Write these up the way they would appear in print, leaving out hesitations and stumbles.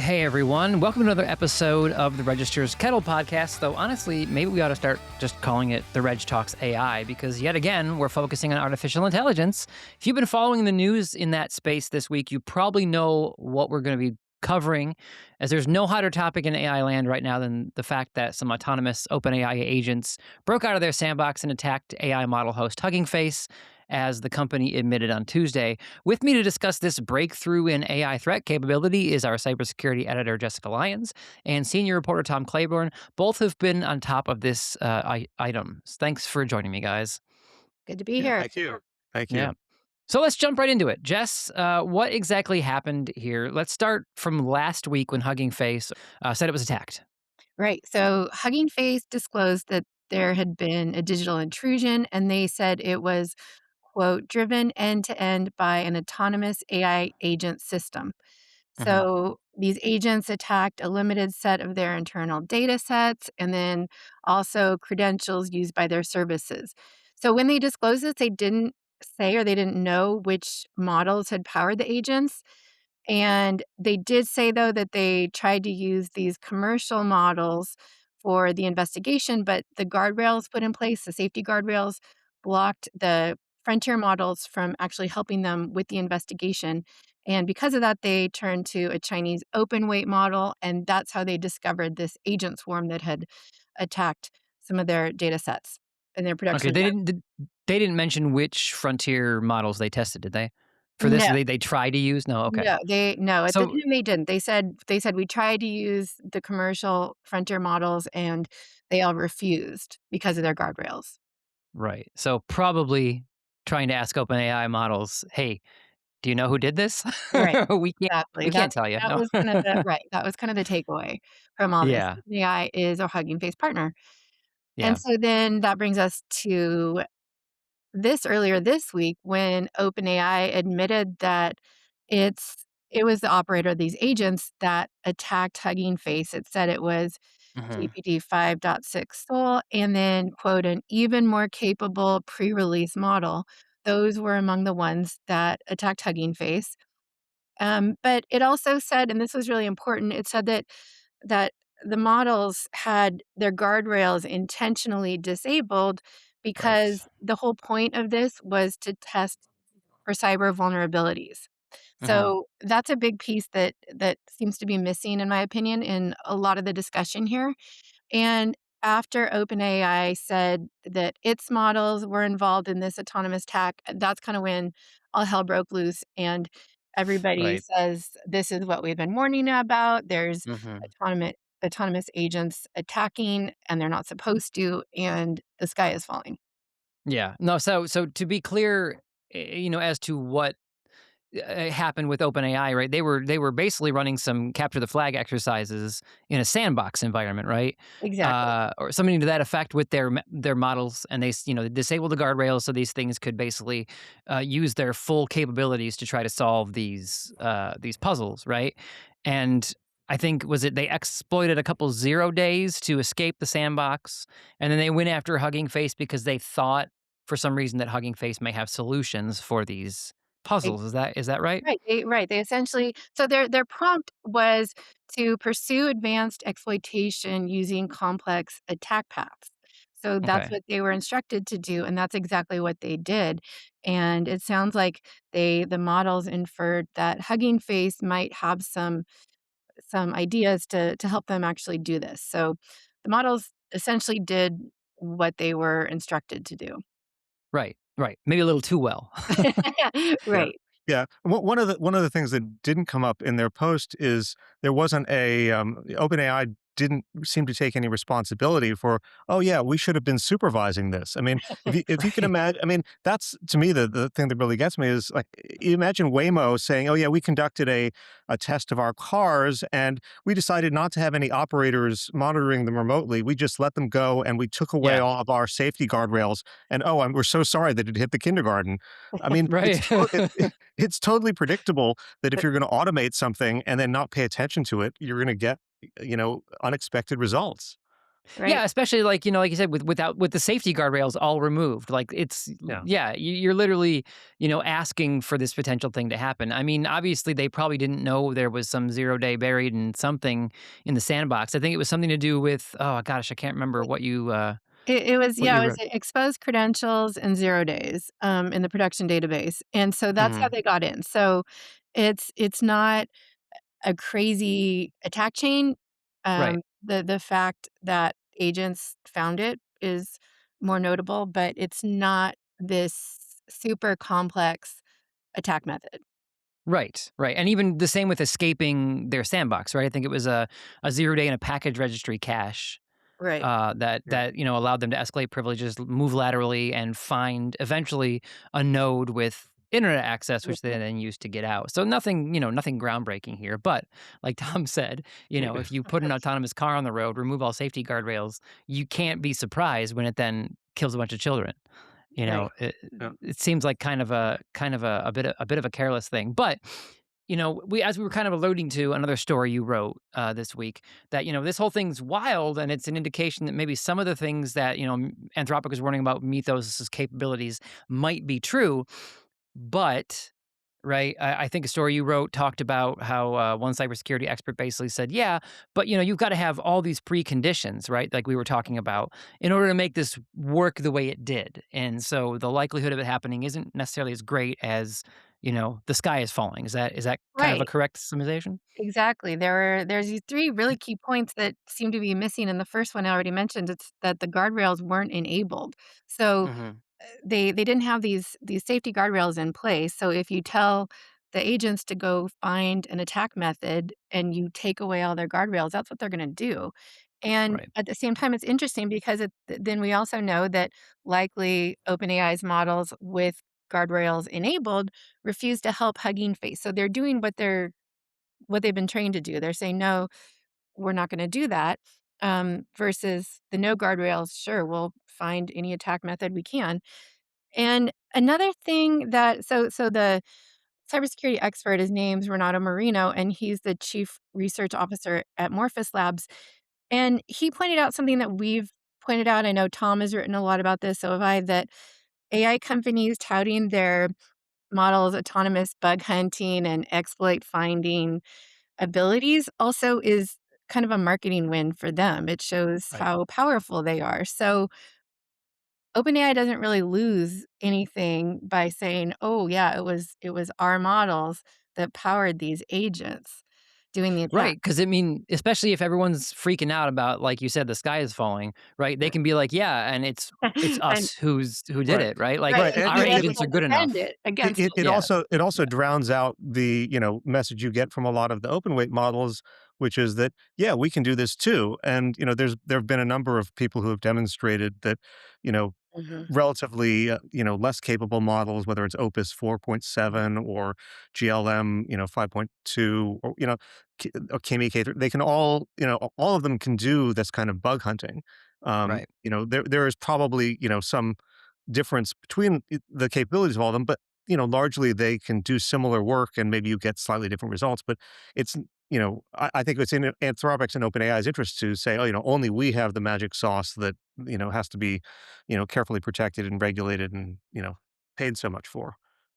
Hey everyone, welcome to another episode of the Register's Kettle podcast. Though honestly, maybe we ought to start just calling it the Reg Talks AI because yet again, we're focusing on artificial intelligence. If you've been following the news in that space this week, you probably know what we're going to be covering, as there's no hotter topic in AI land right now than the fact that some autonomous OpenAI agents broke out of their sandbox and attacked AI model host Hugging Face, as the company admitted on Tuesday. With me to discuss this breakthrough in AI threat capability is our cybersecurity editor, Jessica Lyons, and senior reporter, Tom Claiborne. Both have been on top of this item. Thanks for joining me, guys. Good to be Yeah, here. thank you. Thank Yeah. you. So let's jump right into it. Jess, what exactly happened here? Let's start from last week when Hugging Face said it was attacked. Right. So Hugging Face disclosed that there had been a digital intrusion, and they said it was, quote, driven end to end by an autonomous AI agent system. Mhm. So these agents attacked a limited set of their internal data sets and then also credentials used by their services. So when they disclosed this, they didn't say or they didn't know which models had powered the agents. And they did say, though, that they tried to use these commercial models for the investigation, but the guardrails put in place, the safety guardrails, blocked the frontier models from actually helping them with the investigation. And because of that, they turned to a Chinese Openweight model, and that's how they discovered this agent swarm that had attacked some of their data sets and their Okay, production. they didn't mention which frontier models they tested, did they? For this, No, they tried to use? No, okay. no, at the So time they didn't. They said, "We tried to use the commercial frontier models, and they all refused because of their guardrails." right. So probably trying to ask OpenAI models, "Hey, do you know who did this?" Right. We can't Exactly. we That can't tell you. that No. was kind of the right, that was kind of the takeaway from all this. Yeah. AI is a Hugging Face partner. And Yeah. so then that brings us to this earlier this week when OpenAI admitted that it was the operator of these agents that attacked Hugging Face. It said it was Mhm. GPT 5.6 Soul and then, quote, an even more capable pre-release model. Those were among the ones that attacked Hugging Face. But it also said, and this was really important, it said that the models had their guardrails intentionally disabled Right. because the whole point of this was to test for cyber vulnerabilities. Mhm. So that's a big piece that seems to be missing, in my opinion, in a lot of the discussion here. And after OpenAI said that its models were involved in this autonomous attack, that's kind of when all hell broke loose and everybody Right. says, this is what we've been warning about. There's Mhm. autonomous agents attacking and they're not supposed to, and the sky is falling. Yeah. No, so to be clear, as to what happened with OpenAI, right? They were basically running some capture the flag exercises in a sandbox environment, right? Exactly. Or something to that effect with their models, and they disabled the guardrails so these things could basically use their full capabilities to try to solve these puzzles, right? And I think they exploited a couple 0 days to escape the sandbox, and then they went after Hugging Face because they thought for some reason that Hugging Face may have solutions for these puzzles. Is that right? They essentially so their prompt was to pursue advanced exploitation using complex attack paths. So that's Okay. what they were instructed to do, and that's exactly what they did. And it sounds like the models inferred that Hugging Face might have some ideas to help them actually do this. So the models essentially did what they were instructed to do. Right, right. Maybe a little too well. Yeah. Right. Yeah. One of the things that didn't come up in their post is there wasn't OpenAI didn't seem to take any responsibility for, oh yeah, we should have been supervising this. I mean, if you can Right. imagine, I mean, that's to me the thing that really gets me is like you imagine Waymo saying, oh yeah, we conducted a test of our cars and we decided not to have any operators monitoring them remotely. We just let them go and we took away Yeah. all of our safety guardrails. And oh, we're so sorry that it hit the kindergarten. I mean, Right. it's totally predictable that if you're going to automate something and then not pay attention to it, you're going to get, unexpected results. right? Yeah, especially like, like you said, with the safety guardrails all removed. Like Yeah. yeah, you're literally, asking for this potential thing to happen. I mean, obviously they probably didn't know there was some 0 day buried in something in the sandbox. I think it was something to do with, oh gosh, I can't remember It was what yeah, you it was wrote. exposed credentials in 0 days, in the production database, and so that's how Mhm. they got in. So it's not a crazy attack chain. Right. The fact that agents found it is more notable, but it's not this super complex attack method. Right, right, and even the same with escaping their sandbox, right? I think it was a 0 day in a package registry cache Right. Yeah. that allowed them to escalate privileges, move laterally, and find eventually a node with internet access, which they Mhm. then used to get out. So nothing, nothing groundbreaking here. But like Tom said, if you put an autonomous car on the road, remove all safety guardrails, you can't be surprised when it then kills a bunch of children. Right. Yeah. It seems like a bit of a careless thing. But we as we were kind of alluding to another story you wrote this week that this whole thing's wild and it's an indication that maybe some of the things that Anthropic was warning about Mythos's capabilities might be true, but right, I think a story you wrote talked about how one cybersecurity expert basically said, yeah, but you've got to have all these preconditions, right? Like we were talking about, in order to make this work the way it did. And so the likelihood of it happening isn't necessarily as great as the sky is falling. Is that kind of a Right. correct summarization? Exactly. There's these 3 really key points that seem to be missing, and the first one I already mentioned, it's that the guardrails weren't enabled. So Hmm. they didn't have these safety guardrails in place. So if you tell the agents to go find an attack method and you take away all their guardrails, that's what they're going to do. And Right. at the same time, it's interesting because then we also know that likely OpenAI's models with guardrails enabled refuse to help Hugging Face. So they're doing what they've been trained to do. They're saying, no, we're not going to do that. Versus the no guardrails, sure, we'll find any attack method we can. And another thing that so the cybersecurity expert, his name's Renato Marino, and he's the chief research officer at Morphus Labs. And he pointed out something that we've pointed out. I know Tom has written a lot about this, so have I, that AI companies touting their models, autonomous bug hunting and exploit finding abilities also is kind of a marketing win for them. It shows Right. how powerful they are. So OpenAI doesn't really lose anything by saying, "Oh, yeah, it was our models that powered these agents doing the attack." Right, because I mean, especially if everyone's freaking out about, like you said, the sky is falling, right? They can be like, "Yeah, and it's And us who did Right. it," right? Like, right, Right. and And our be able agents to are good defend enough. it against it. it Yeah, also it also Yeah. drowns out the message you get from a lot of the open weight models, which is that yeah, we can do this too. And there have been a number of people who have demonstrated that you know Mhm. relatively less capable models, whether it's Opus 4.7 or GLM 5.2 or or KME 3, they can all of them can do this kind of bug hunting. right. There is probably some difference between the capabilities of all of them, but largely they can do similar work, and maybe you get slightly different results. But it's I think it's in Anthropic's and OpenAI's interest to say, oh, only we have the magic sauce that has to be carefully protected and regulated and paid so much for.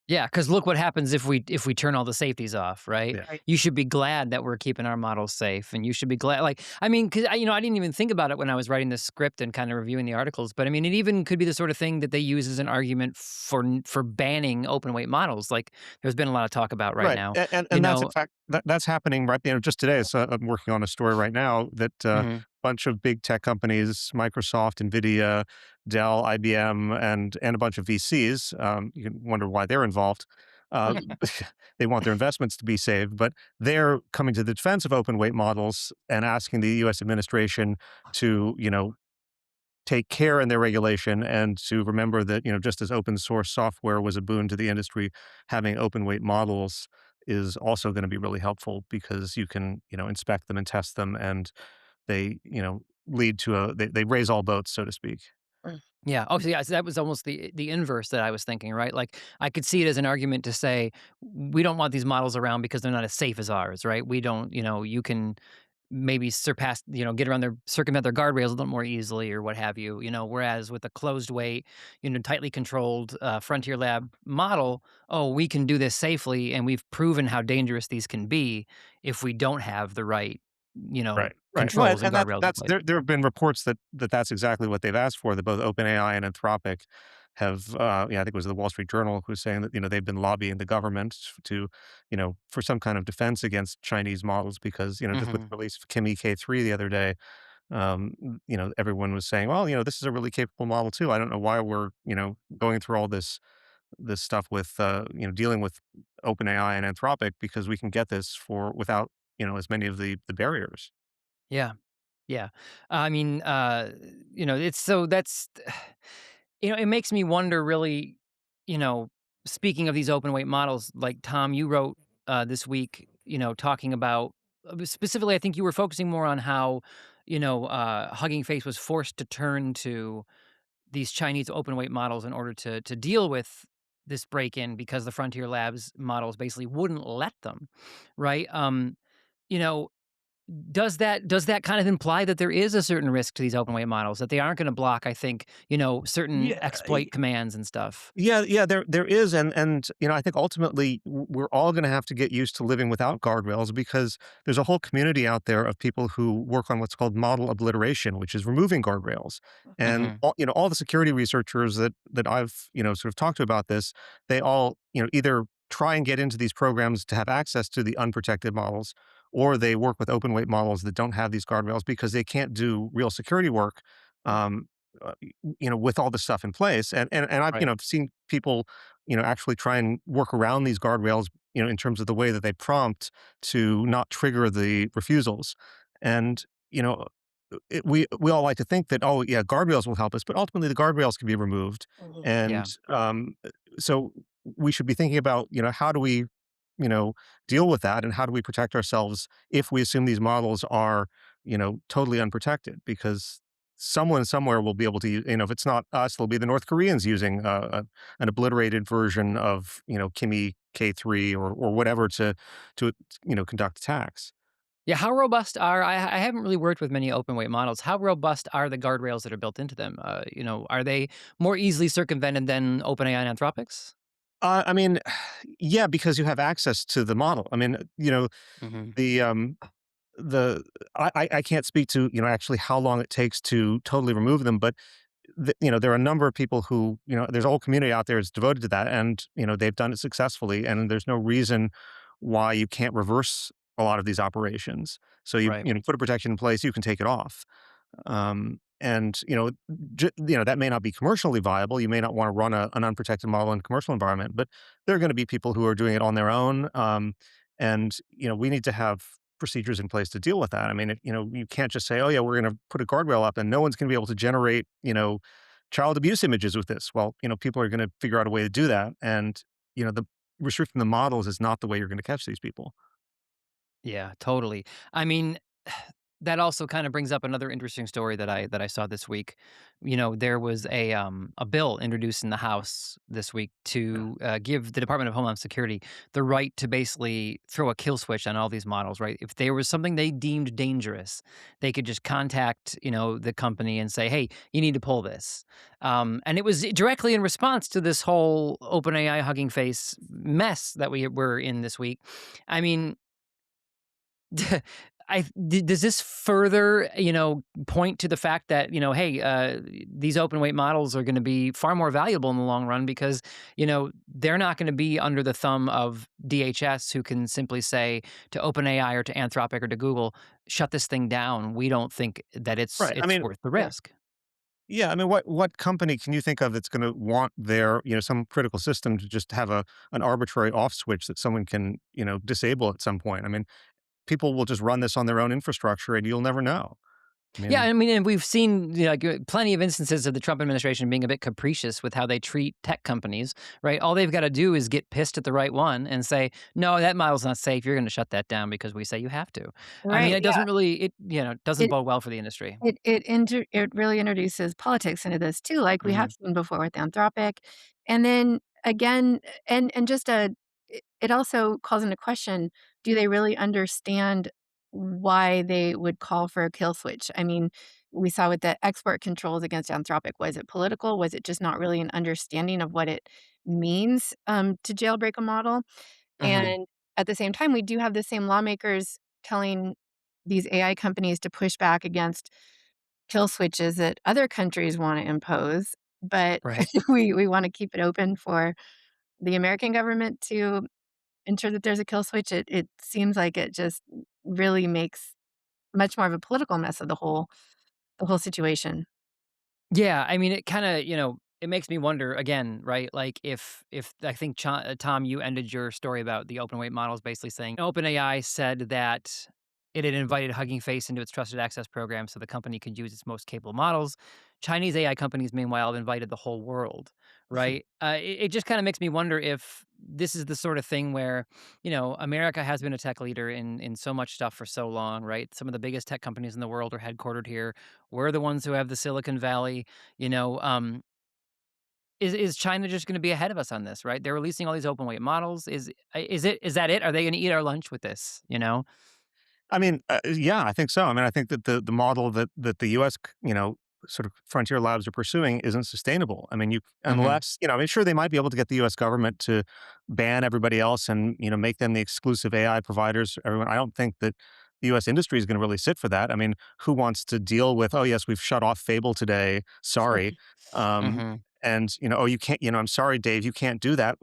Yeah, because look what happens if we turn all the safeties off, right? Yeah. Right. You should be glad that we're keeping our models safe, and you should be glad. Like, I mean, because I didn't even think about it when I was writing this script and kind of reviewing the articles. But I mean, it even could be the sort of thing that they use as an argument for banning open weight models. Like, there's been a lot of talk about right Right, now. You and that's in know, fact that's happening right. Just today. So I'm working on a story right now that mhm, bunch of big tech companies, Microsoft, Nvidia, Dell, IBM, and a bunch of VCs. You can wonder why they're involved. Uh, they want their investments to be saved, but they're coming to the defense of open weight models and asking the U.S. administration to take care in their regulation and to remember that, just as open source software was a boon to the industry, having open weight models is also going to be really helpful because you can, inspect them and test them, and they, lead to they raise all boats, so to speak. Mm. yeah. Oh, so yeah. So that was almost the inverse that I was thinking, right? Like, I could see it as an argument to say we don't want these models around because they're not as safe as ours, right? We don't, you can maybe surpass, get around their circumvent their guardrails a little more easily or what have you, whereas with a closed weight, tightly controlled frontier lab model, oh, we can do this safely and we've proven how dangerous these can be if we don't have the right, Right, right. Well, controls and and guardrails in that's place. there have been reports that's exactly what they've asked for, that both OpenAI and Anthropic have, yeah, I think it was the Wall Street Journal who was saying that, they've been lobbying the government to, for some kind of defense against Chinese models because, just with the Mhm. release of Kimi K3 the other day, everyone was saying, well, this is a really capable model too. I don't know why we're, going through all this stuff with, dealing with OpenAI and Anthropic because we can get this for without, as many of the barriers. Yeah. Yeah. I mean, it's so that's it makes me wonder really, you know, speaking of these open weight models, like Tom, you wrote this week, talking about specifically, I think you were focusing more on how, Hugging Face was forced to turn to these Chinese open weight models in order to deal with this break in because the Frontier Labs models basically wouldn't let them, right? You know, does that kind of imply that there is a certain risk to these open weight models that they aren't going to block? I think certain Yeah, exploit commands and stuff. yeah, there is, and I think ultimately we're all going to have to get used to living without guardrails because there's a whole community out there of people who work on what's called model obliteration, which is removing guardrails. And Hmm. all the security researchers that I've sort of talked to about this, they all either try and get into these programs to have access to the unprotected models, or they work with open weight models that don't have these guardrails because they can't do real security work. Um, with all this stuff in place. And I've, Right. seen people, actually try and work around these guardrails, in terms of the way that they prompt to not trigger the refusals. And, we all like to think that, oh yeah, guardrails will help us, but ultimately the guardrails can be removed. Yeah. And so we should be thinking about, how do we, deal with that, and how do we protect ourselves if we assume these models are, totally unprotected? Because someone somewhere will be able to if it's not us, it'll be the North Koreans using an obliterated version of, Kimi K3 or whatever to conduct attacks. Yeah. How robust are I haven't really worked with many open weight models. How robust are the guardrails that are built into them? Are they more easily circumvented than OpenAI and Anthropics? I mean, yeah, because you have access to the model. I mean, Hmm. the the I can't speak to actually how long it takes to totally remove them, but there are a number of people who, there's a whole community out there that's devoted to that, and they've done it successfully, and there's no reason why you can't reverse a lot of these operations. So Right. put a protection in place, you can take it off. And that may not be commercially viable. You may not want to run an unprotected model in a commercial environment, but there are going to be people who are doing it on their own. And we need to have procedures in place to deal with that. I mean, you can't just say, "Oh yeah, we're going to put a guardrail up, and no one's going to be able to generate child abuse images with this." Well, people are going to figure out a way to do that, and the restricting the models is not the way you're going to catch these people. Yeah, totally. I mean, that also kind of brings up another interesting story that I saw this week. There was a bill introduced in the House this week to give the Department of Homeland Security the right to basically throw a kill switch on all these models. Right, if there was something they deemed dangerous, they could just contact the company and say, "Hey, you need to pull this." And it was directly in response to this whole OpenAI Hugging Face mess that we were in this week. I mean, does this further, point to the fact that, hey, these open weight models are going to be far more valuable in the long run because, they're not going to be under the thumb of DHS who can simply say to OpenAI or to Anthropic or to Google, shut this thing down. We don't think that it's Right. I it's mean, worth the yeah. risk. Yeah, I mean, what company can you think of that's going to want their, some critical system to just have an arbitrary off switch that someone can, disable at some point? I mean, people will just run this on their own infrastructure, and you'll never know. I Yeah, mean, I mean, and we've seen plenty of instances of the Trump administration being a bit capricious with how they treat tech companies, right? All they've got to do is get pissed at the right one and say, "No, that model's not safe. You're going to shut that down because we say you have to." I mean, Right, it yeah. doesn't really, doesn't It bode well for the industry. it really introduces politics into this too, like we have Hmm. seen before with Anthropic. And then again, and just it also calls into question, do they really understand why they would call for a kill switch. I mean, we saw with the export controls against Anthropic, was it political? Was it just not really an understanding of what it means, to jailbreak a model? Hmm. And at the same time, we do have the same lawmakers telling these AI companies to push back against kill switches that other countries wanna impose, but Right. we wanna keep it open for the American government to ensure that there's a kill switch. It seems like it just really makes much more of a political mess of the whole situation. Yeah, I mean, it kinda, it makes me wonder again, right? Like, if I think Tom, you ended your story about the open weight models basically saying OpenAI said that it had invited Hugging Face into its trusted access program so the company could use its most capable models. Chinese AI companies, meanwhile, have invited the whole world, right? It just kinda makes me wonder if this is the sort of thing where, America has been a tech leader in so much stuff for so long, right? Some of the biggest tech companies in the world are headquartered here. We're the ones who have the Silicon Valley. You know, is China just going to be ahead of us on this? Right? They're releasing all these open weight models. Is that it? Are they going to eat our lunch with this? I mean, yeah, I think so. I mean, I think that the model that the U.S. Sort of frontier labs are pursuing isn't sustainable. I mean, you Hmm. unless I mean, sure, they might be able to get the U.S. government to ban everybody else and make them the exclusive AI providers. Everyone, I don't think that the U.S. industry is going to really sit for that. I mean, who wants to deal with? Oh, yes, we've shut off Fable today. Sorry. Um, Hmm. and oh, you can't. I'm sorry, Dave, you can't do that.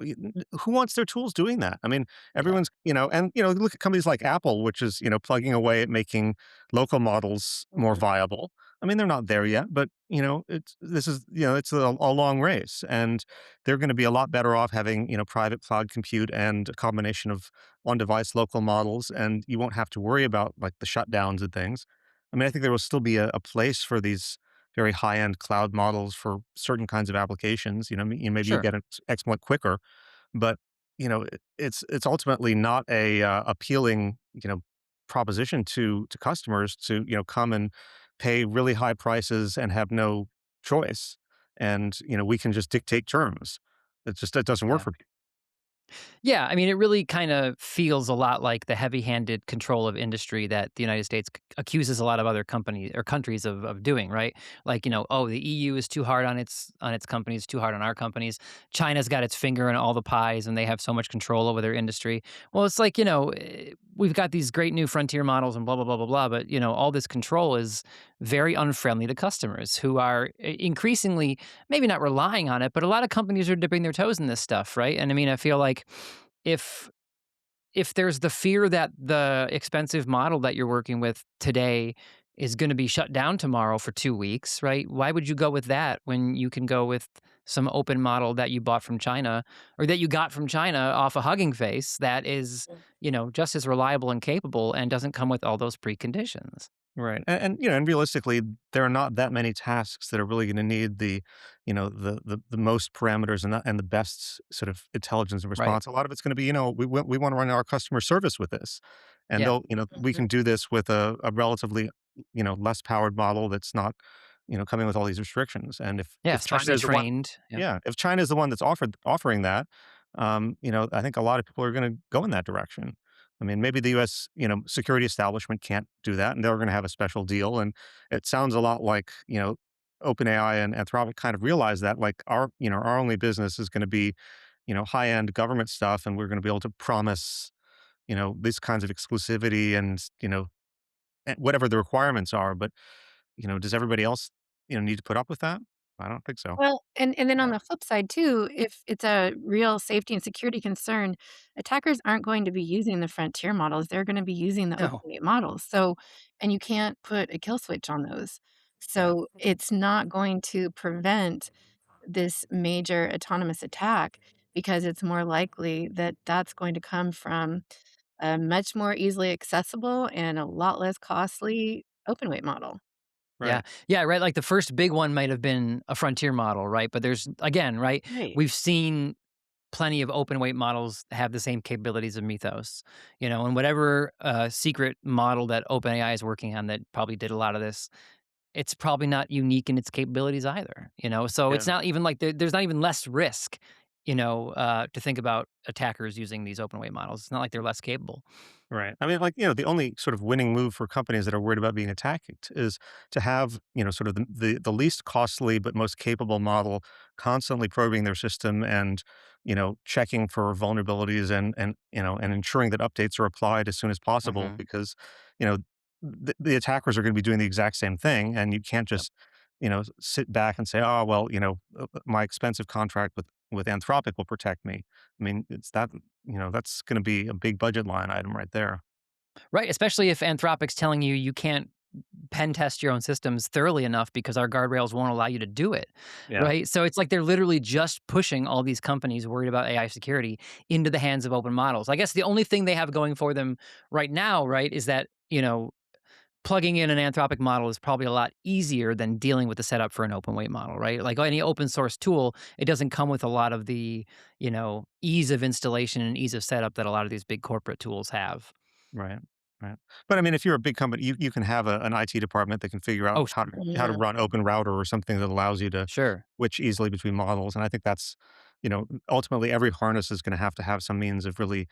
Who wants their tools doing that? I mean, Yeah. everyone's, and look at companies like Apple, which is, plugging away at making local models more Mhm. viable. I mean, they're not there yet, but it's a long race, and they're going to be a lot better off having private cloud compute and a combination of on-device local models, and you won't have to worry about like the shutdowns and things. I mean, I think there will still be a place for these very high-end cloud models for certain kinds of applications. Maybe you Sure. get an exploit quicker, but it's ultimately not a appealing proposition to customers to come and pay really high prices and have no choice, and we can just dictate terms. That doesn't work Yeah. for people. Yeah, I mean, it really kind of feels a lot like the heavy-handed control of industry that the United States accuses a lot of other companies or countries of doing, right? Like, oh, the EU is too hard on its companies, too hard on our companies. China's got its finger in all the pies, and they have so much control over their industry. Well, it's like, we've got these great new frontier models and blah blah blah blah blah, but all this control is very unfriendly to customers who are increasingly maybe not relying on it, but a lot of companies are dipping their toes in this stuff, right? And I mean, I feel like if if there's the fear that the expensive model that you're working with today is going to be shut down tomorrow for 2 weeks, right? Why would you go with that when you can go with some open model that you bought from China or that you got from China off a Hugging Face that is, just as reliable and capable and doesn't come with all those preconditions? Right. And realistically, there are not that many tasks that are really going to need the most parameters and the best sort of intelligence and Right. response. A lot of it's going to be, we want to run our customer service with this. And Yeah. we Mhm. can do this with a relatively, less powered model that's not, coming with all these restrictions. And Yeah, if China specially is the one, trained. Yeah. yeah, if China is the one that's offering that, I think a lot of people are going to go in that direction. I mean, maybe the U.S. Security establishment can't do that, and they're going to have a special deal. And it sounds a lot like OpenAI and Anthropic kind of realize that, like our only business is going to be high end government stuff, and we're going to be able to promise these kinds of exclusivity and whatever the requirements are. But does everybody else need to put up with that? I don't think so. Well, and then on Yeah. the flip side too, if it's a real safety and security concern, attackers aren't going to be using the frontier models, they're gonna be using the open No. weight models, so and you can't put a kill switch on those. Yeah. So, it's not going to prevent this major autonomous attack because it's more likely that that's going to come from a much more easily accessible and a lot less costly open weight model. Yeah. Right. Yeah, right, like, the first big one might have been a frontier model, right? But there's again, right, Right. we've seen plenty of open weight models have the same capabilities of Mythos, and whatever, secret model that OpenAI is working on that probably did a lot of this, it's probably not unique in its capabilities either, so it's Yeah. not even like there's not even less risk to think about attackers using these open weight models. It's not like they're less capable. Right. I mean, like, the only sort of winning move for companies that are worried about being attacked is to have, sort of the least costly but most capable model constantly probing their system and, checking for vulnerabilities and ensuring that updates are applied as soon as possible Hmm. because, you know, the attackers are going to be doing the exact same thing. And you can't Yep. just, sit back and say, oh, well, my expensive contract with Anthropic will protect me. I mean, it's that that's gonna be a big budget line item right there. Right. Especially if Anthropic's telling you you can't pen test your own systems thoroughly enough because our guardrails won't allow you to do it, Yeah, right? So it's like they're literally just pushing all these companies worried about AI security into the hands of open models. I guess the only thing they have going for them right now, right, is that, plugging in an Anthropic model is probably a lot easier than dealing with the setup for an open weight model, right? Like any open source tool, it doesn't come with a lot of the, ease of installation and ease of setup that a lot of these big corporate tools have. right, right. But, I mean, if you're a big company, you can have an IT department that can figure out Oh, how to Yeah. run Open Router or something that allows you to sure. switch easily between models, and I think that's ultimately, every harness is gonna have some means of really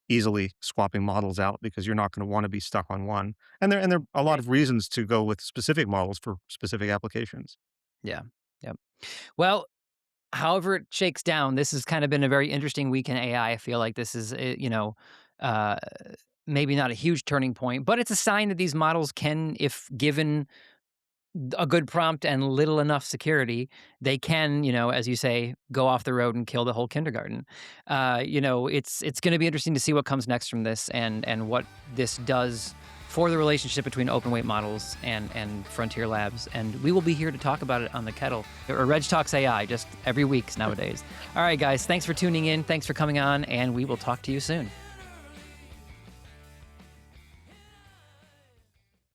easily swapping models out because you're not gonna wanna be stuck on one, and there are a lot Right. of reasons to go with specific models for specific applications. Yeah. Yep. Well, however it shakes down, this has kind of been a very interesting week in AI. I feel like this is, uh, maybe not a huge turning point, but it's a sign that these models can, if given a good prompt and little enough security, they can, as you say, go off the road and kill the whole kindergarten. It's going to be interesting to see what comes next from this and what this does for the relationship between open weight models and frontier labs. And we will be here to talk about it on the Kettle or Reg Talks AI just every week nowadays. All right, guys, thanks for tuning in. Thanks for coming on, and we will talk to you soon.